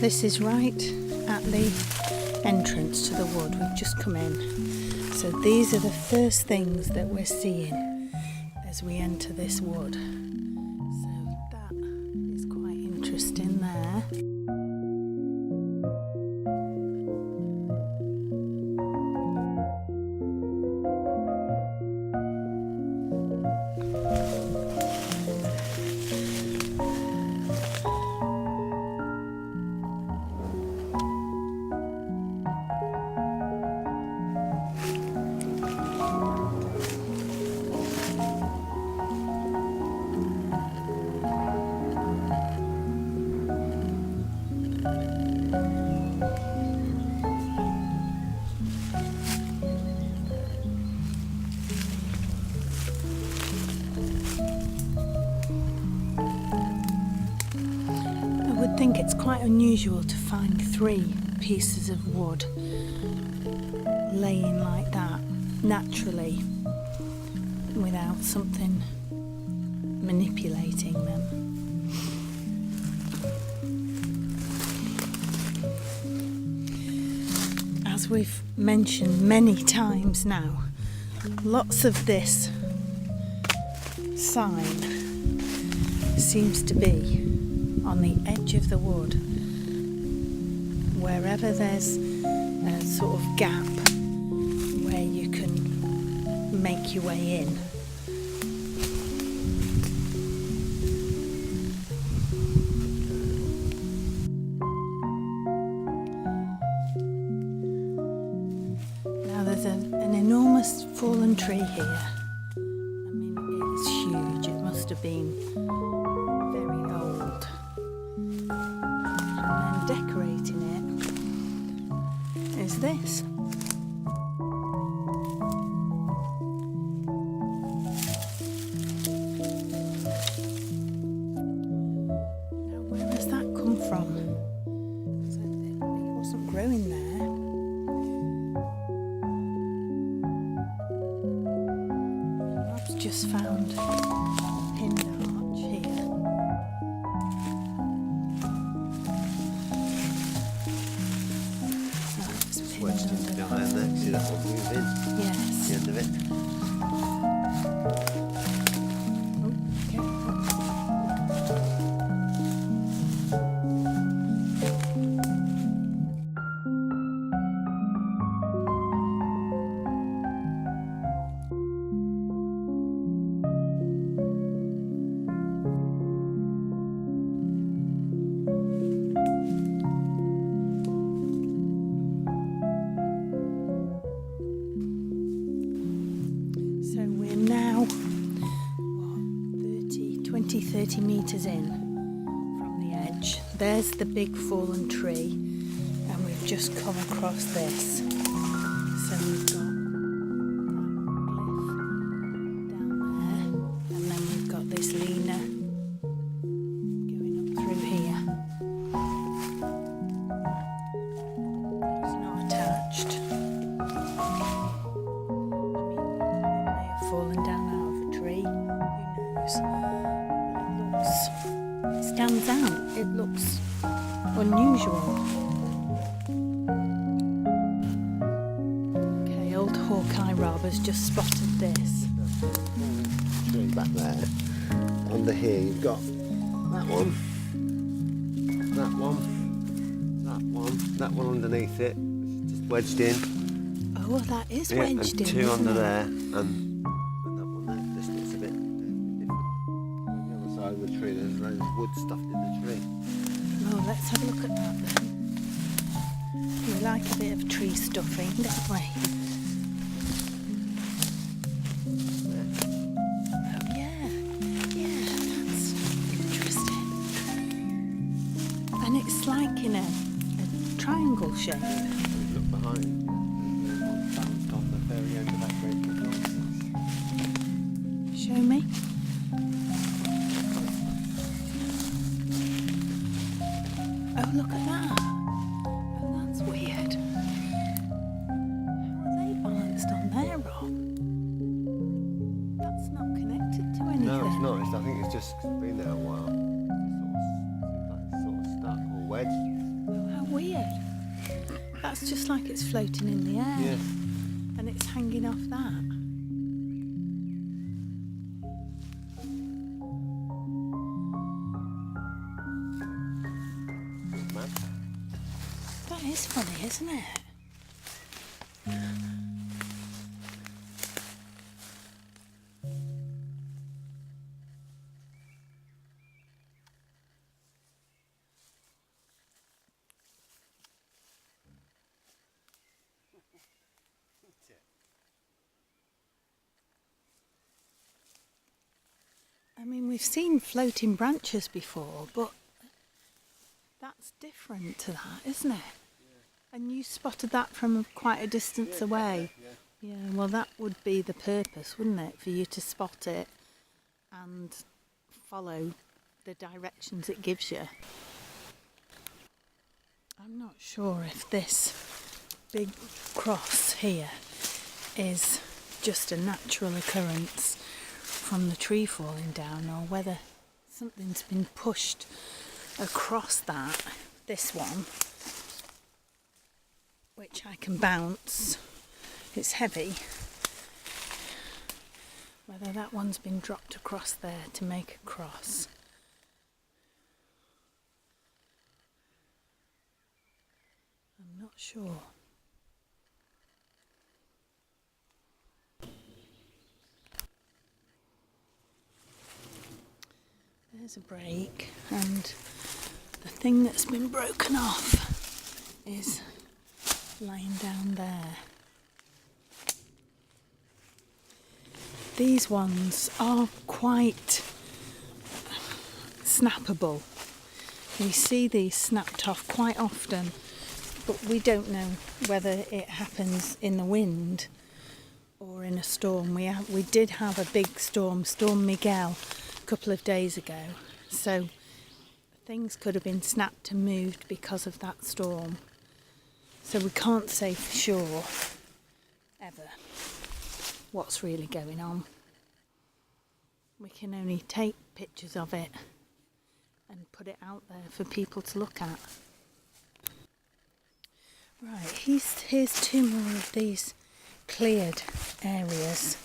This is right at the entrance to the wood. We've just come in. So these are the first things that we're seeing as we enter this wood. So that is quite interesting there. I would think it's quite unusual to find 3 pieces of wood laying like that naturally without something manipulating them. As we've mentioned many times now, lots of this sign seems to be on the edge of the wood, wherever there's a sort of gap where you can make your way in. Now there's an enormous fallen tree here. I mean, it's huge. It must have been very old. And then decorating it is this. Now where has that come from? It wasn't growing there. I've just found a pinned arch here. Wedged in behind there, see that one move in? Yes. The end of it. So we're now 30 metres in from the edge. There's the big fallen tree, and we've just come across this. So we've got that glyph down there, and then we've got this lena going up through here. It's not attached. Fallen down out of a tree, who knows? It stands out, it looks unusual. Okay, old Hawkeye Rob has just spotted this. Tree back there. Under here you've got that one, that one, that one, that one underneath it, just wedged in. Oh, that is Yeah, wedged and in. 2 isn't under it? there, and that one there. This looks a bit different. On the other side of the tree, there's loads of wood stuffed in the tree. Oh, let's have a look at that then. We like a bit of tree stuffing, don't we? Oh yeah, that's interesting. And it's like in a triangle shape. Look behind. There's one bounced on the very end of that great big nonsense. Show me. Oh, look at that. Oh, that's weird. How are they balanced on there, Rob? That's not connected to anything. No, it's not. I think it's just been there a while. It sort of seems like it's sort of stuck or wedged. weird? That's just like it's floating in the air. Yeah. And it's hanging off that. Man. That is funny, isn't it? I mean, we've seen floating branches before, but that's different to that, isn't it? Yeah. And you spotted that from quite a distance away. Yeah, well, that would be the purpose, wouldn't it? For you to spot it and follow the directions it gives you. I'm not sure if this big cross here is just a natural occurrence from the tree falling down, or whether something's been pushed across that, this one, which I can bounce. It's heavy. Whether that one's been dropped across there to make a cross. I'm not sure. There's a break, and the thing that's been broken off is lying down there. These ones are quite snappable. We see these snapped off quite often, but we don't know whether it happens in the wind or in a storm. We did have a big storm, Storm Miguel, a couple of days ago, so things could have been snapped and moved because of that storm. So we can't say for sure ever what's really going on. We can only take pictures of it and put it out there for people to look at. Right, here's two more of these cleared areas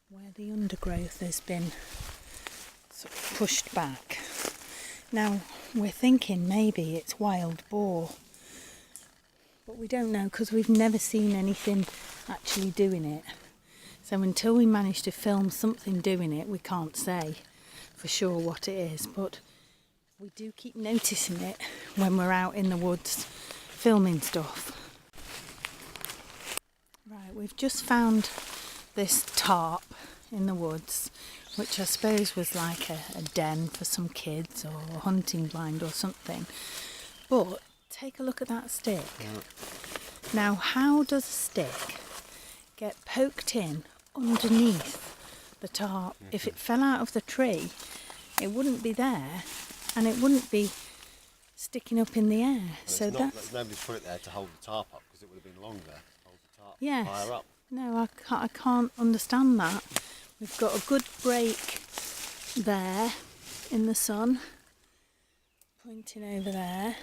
where the undergrowth has been sort of pushed back. Now we're thinking maybe it's wild boar, but we don't know because we've never seen anything actually doing it. So until we manage to film something doing it, we can't say for sure what it is, but we do keep noticing it when we're out in the woods filming stuff. Right, we've just found this tarp in the woods, which I suppose was like a den for some kids or a hunting blind or something. But take a look at that stick. Yeah. Now, how does a stick get poked in underneath the tarp? Mm-hmm. If it fell out of the tree, it wouldn't be there and it wouldn't be sticking up in the air. Well, so nobody's put it there to hold the tarp up, because it would have been longer to hold the tarp higher up. No, I can't understand that. We've got a good break there in the sun, pointing over there.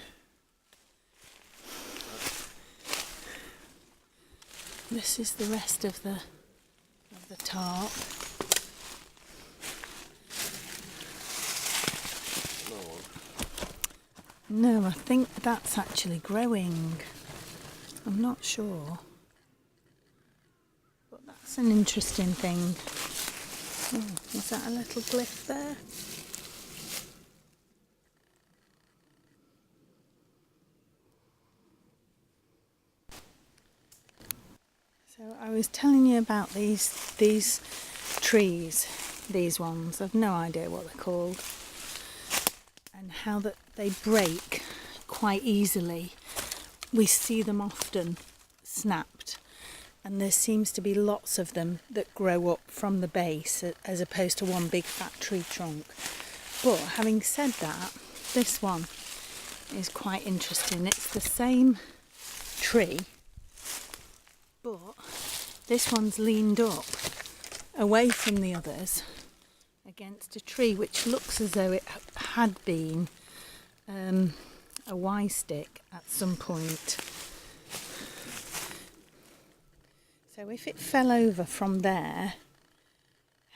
This is the rest of the tarp. No, I think that's actually growing. I'm not sure. But that's an interesting thing. Oh, is that a little glyph there? So I was telling you about these trees, these ones. I've no idea what they're called. And how that they break quite easily. We see them often snapped, and there seems to be lots of them that grow up from the base as opposed to one big fat tree trunk. But having said that, this one is quite interesting. It's the same tree, but this one's leaned up away from the others against a tree which looks as though it had been a a Y stick at some point. So if it fell over from there,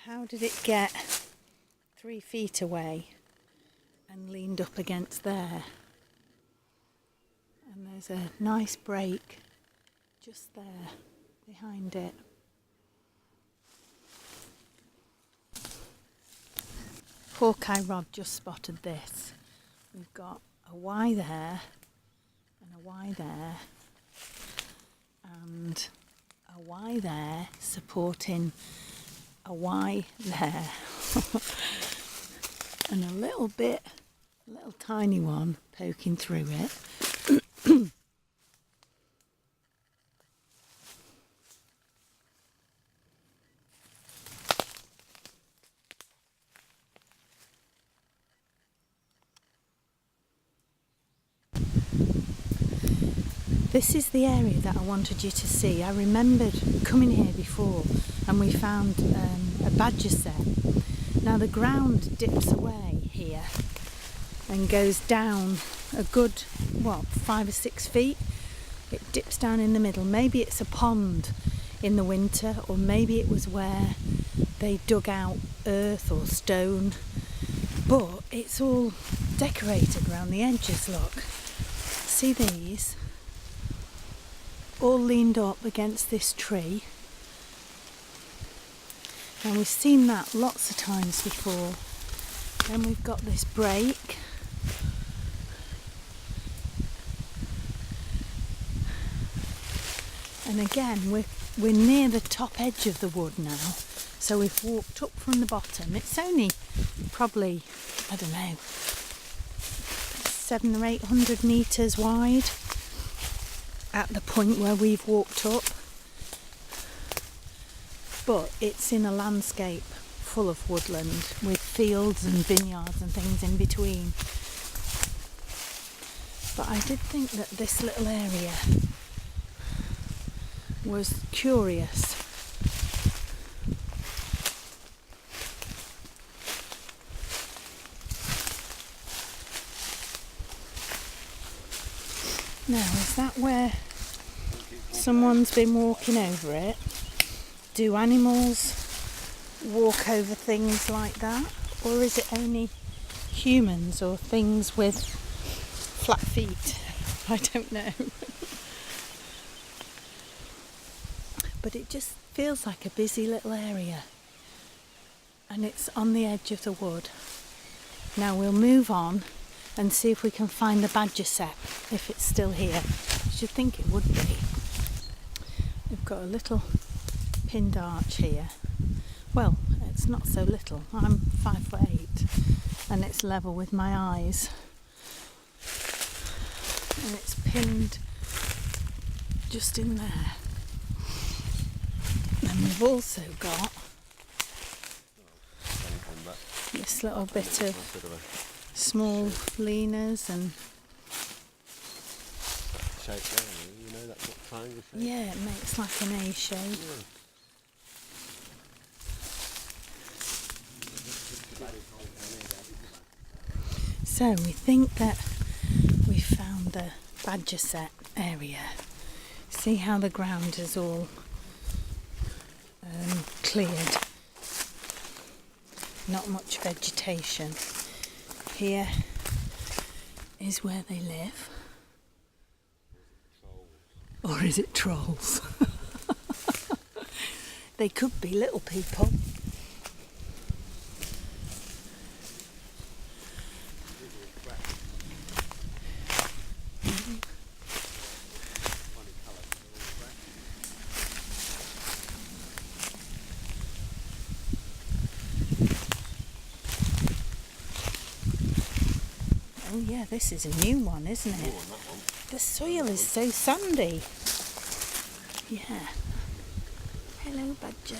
how did it get 3 feet away and leaned up against there? And there's a nice break just there behind it. Hawkeye Rod just spotted this. We've got a Y there and a Y there and a Y there supporting a Y there and a little tiny one poking through it. This is the area that I wanted you to see. I remembered coming here before and we found a badger sett. Now the ground dips away here and goes down a good, 5 or 6 feet. It dips down in the middle. Maybe it's a pond in the winter, or maybe it was where they dug out earth or stone. But it's all decorated around the edges, look. See these? All leaned up against this tree. And we've seen that lots of times before. Then we've got this break. And again, we're near the top edge of the wood now. So we've walked up from the bottom. It's only probably, 700 or 800 metres wide at the point where we've walked up. But it's in a landscape full of woodland with fields and vineyards and things in between. But I did think that this little area was curious. Now, is that where someone's been walking over it? Do animals walk over things like that? Or is it only humans or things with flat feet? I don't know. But it just feels like a busy little area. And it's on the edge of the wood. Now we'll move on and see if we can find the badger sett, if it's still here. I should think it would be. We've got a little pinned arch here. Well, it's not so little. I'm 5'8" and it's level with my eyes. And it's pinned just in there. And we've also got this little bit of small leaners and shape there, you know, that sort of triangle shape. Yeah, it makes like an A shape. Yeah. So we think that we found the badger sett area. See how the ground is all cleared. Not much vegetation. Here is where they live. Or is it trolls? They could be little people. Oh yeah, this is a new one, isn't it? The soil is so sandy. Yeah. Hello, badger.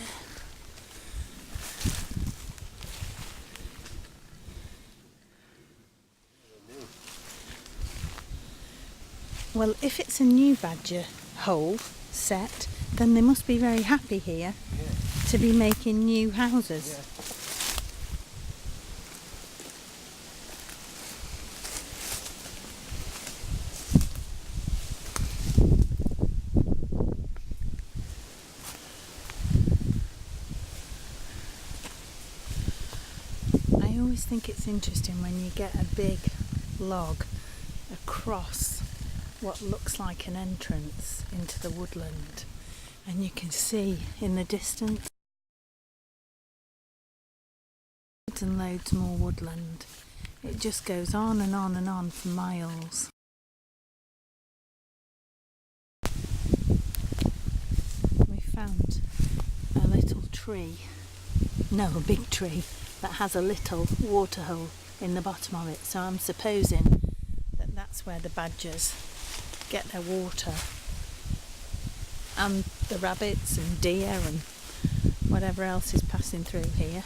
Well, if it's a new badger hole sett, then they must be very happy here to be making new houses. Yeah. think it's interesting when you get a big log across what looks like an entrance into the woodland, and you can see in the distance loads and loads more woodland. It just goes on and on and on for miles. We found a little tree, no, a big tree that has a little water hole in the bottom of it, so I'm supposing that that's where the badgers get their water, and the rabbits and deer and whatever else is passing through here.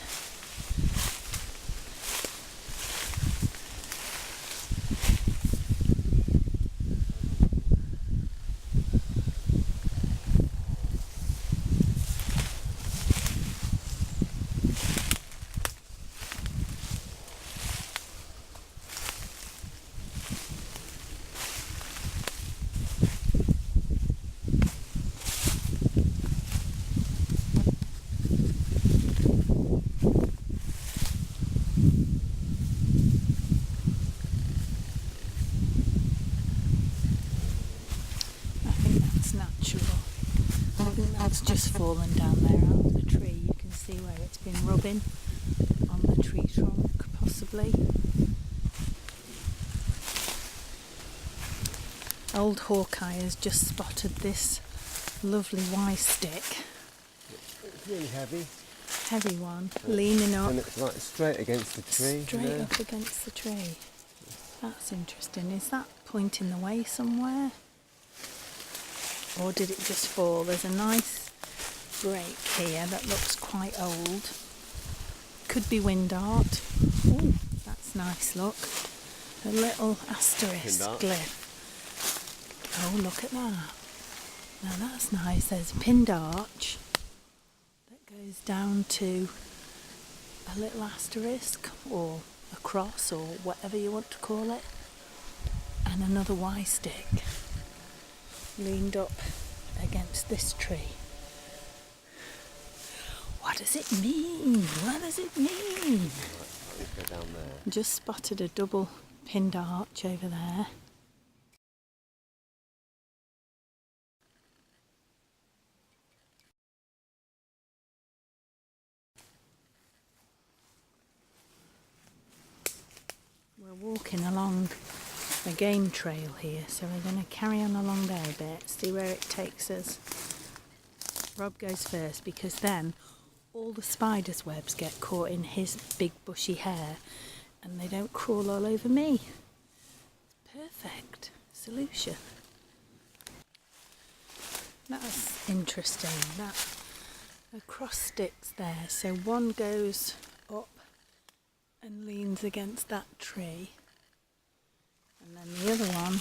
That's just fallen down there out of the tree. You can see where it's been rubbing on the tree trunk, possibly. Old Hawkeye has just spotted this lovely Y stick. It's really heavy. Heavy one, leaning up. And it's like straight against the tree. Straight up against the tree. That's interesting. Is that pointing the way somewhere? Or did it just fall? There's a nice break here that looks quite old. Could be wind art. Oh, that's nice, look. A little asterisk glyph. Oh, look at that. Now that's nice. There's a pinned arch that goes down to a little asterisk or a cross or whatever you want to call it. And another Y stick leaned up against this tree. What does it mean? What does it mean? Go down there. Just spotted a double pinned arch over there. We're walking along a game trail here, so we're going to carry on along there a bit, see where it takes us. Rob goes first because then all the spiders' webs get caught in his big bushy hair and they don't crawl all over me. Perfect solution. That's interesting. That across sticks there, so one goes up and leans against that tree, and then the other one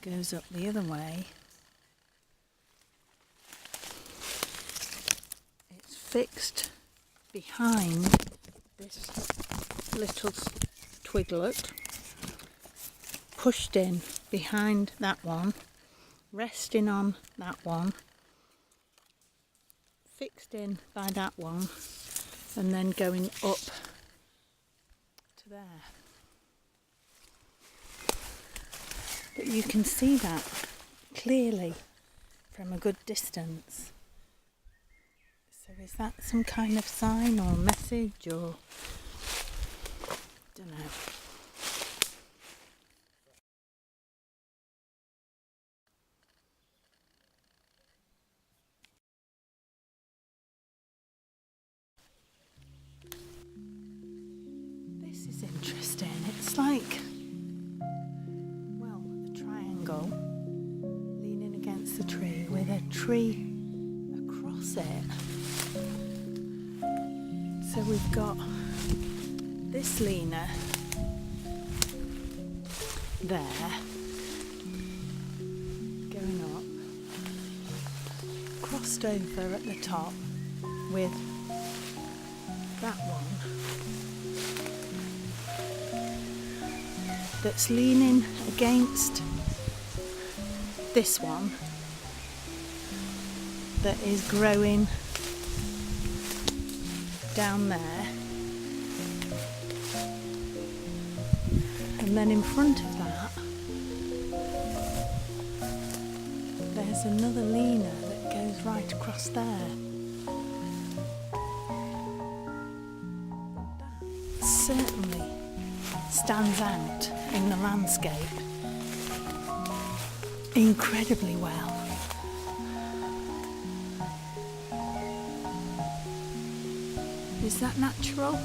goes up the other way. It's fixed behind this little twiglet, pushed in behind that one, resting on that one, fixed in by that one, and then going up to there. But you can see that clearly from a good distance. So is that some kind of sign or message, or don't know. This is interesting. It's like, well, a triangle leaning against the tree with a tree across it. So we've got this leaner there, going up, crossed over at the top with that one that's leaning against this one that is growing down there, And then in front of that, there's another lena that goes right across there. That certainly stands out in the landscape incredibly well. Is that natural?